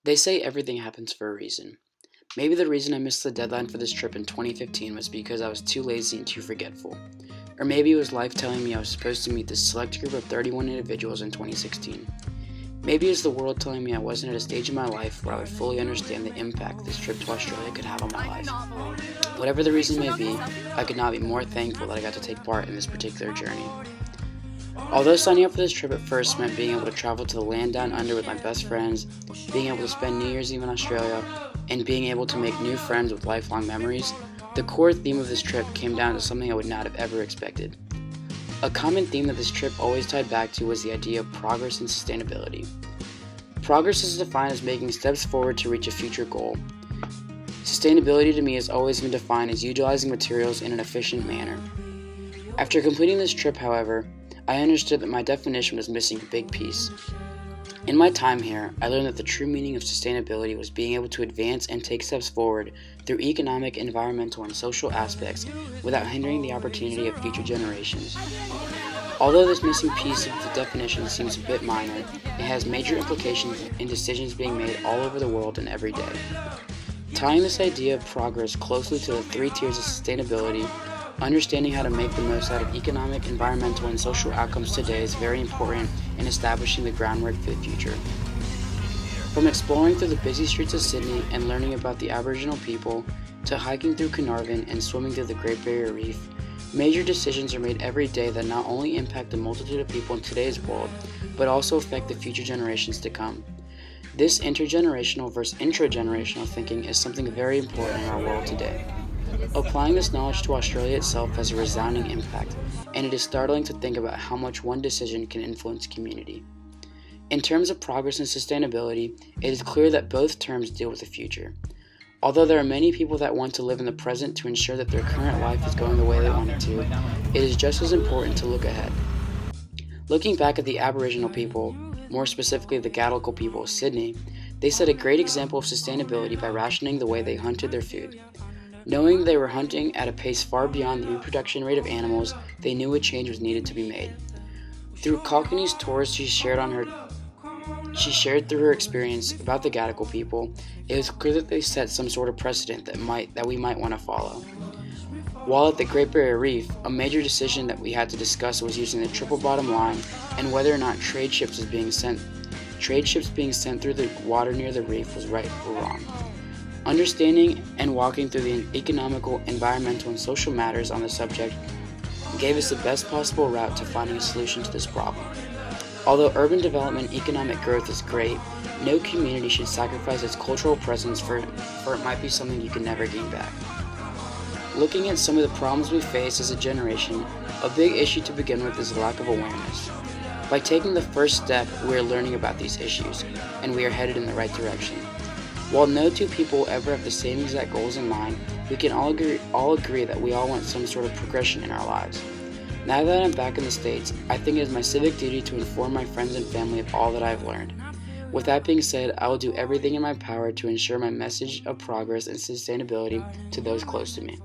They say everything happens for a reason. Maybe the reason I missed the deadline for this trip in 2015 was because I was too lazy and too forgetful. Or maybe it was life telling me I was supposed to meet this select group of 31 individuals in 2016. Maybe it's the world telling me I wasn't at a stage in my life where I would fully understand the impact this trip to Australia could have on my life. Whatever the reason may be, I could not be more thankful that I got to take part in this particular journey. Although signing up for this trip at first meant being able to travel to the land down under with my best friends, being able to spend New Year's Eve in Australia, and being able to make new friends with lifelong memories, the core theme of this trip came down to something I would not have ever expected. A common theme that this trip always tied back to was the idea of progress and sustainability. Progress is defined as making steps forward to reach a future goal. Sustainability to me has always been defined as utilizing materials in an efficient manner. After completing this trip, however, I understood that my definition was missing a big piece. In my time here, I learned that the true meaning of sustainability was being able to advance and take steps forward through economic, environmental, and social aspects without hindering the opportunity of future generations. Although this missing piece of the definition seems a bit minor, it has major implications in decisions being made all over the world and every day. Tying this idea of progress closely to the three tiers of sustainability, understanding how to make the most out of economic, environmental, and social outcomes today is very important in establishing the groundwork for the future. From exploring through the busy streets of Sydney and learning about the Aboriginal people, to hiking through Carnarvon and swimming through the Great Barrier Reef, major decisions are made every day that not only impact a multitude of people in today's world, but also affect the future generations to come. This intergenerational versus intragenerational thinking is something very important in our world today. Applying this knowledge to Australia itself has a resounding impact, and it is startling to think about how much one decision can influence a community. In terms of progress and sustainability, it is clear that both terms deal with the future. Although there are many people that want to live in the present to ensure that their current life is going the way they want it to, it is just as important to look ahead. Looking back at the Aboriginal people, more specifically the Gadigal people of Sydney, they set a great example of sustainability by rationing the way they hunted their food. Knowing they were hunting at a pace far beyond the reproduction rate of animals, they knew a change was needed to be made. Through Cockney's tours she shared through her experience about the Gadigal people, it was clear that they set some sort of precedent that we might want to follow. While at the Great Barrier Reef, a major decision that we had to discuss was using the triple bottom line and whether or not trade ships being sent through the water near the reef was right or wrong. Understanding and walking through the economical, environmental, and social matters on the subject gave us the best possible route to finding a solution to this problem. Although urban development and economic growth is great, no community should sacrifice its cultural presence for it might be something you can never gain back. Looking at some of the problems we face as a generation, a big issue to begin with is a lack of awareness. By taking the first step, we are learning about these issues, and we are headed in the right direction. While no two people will ever have the same exact goals in mind, we can all agree that we all want some sort of progression in our lives. Now that I'm back in the States, I think it is my civic duty to inform my friends and family of all that I've learned. With that being said, I will do everything in my power to ensure my message of progress and sustainability to those close to me.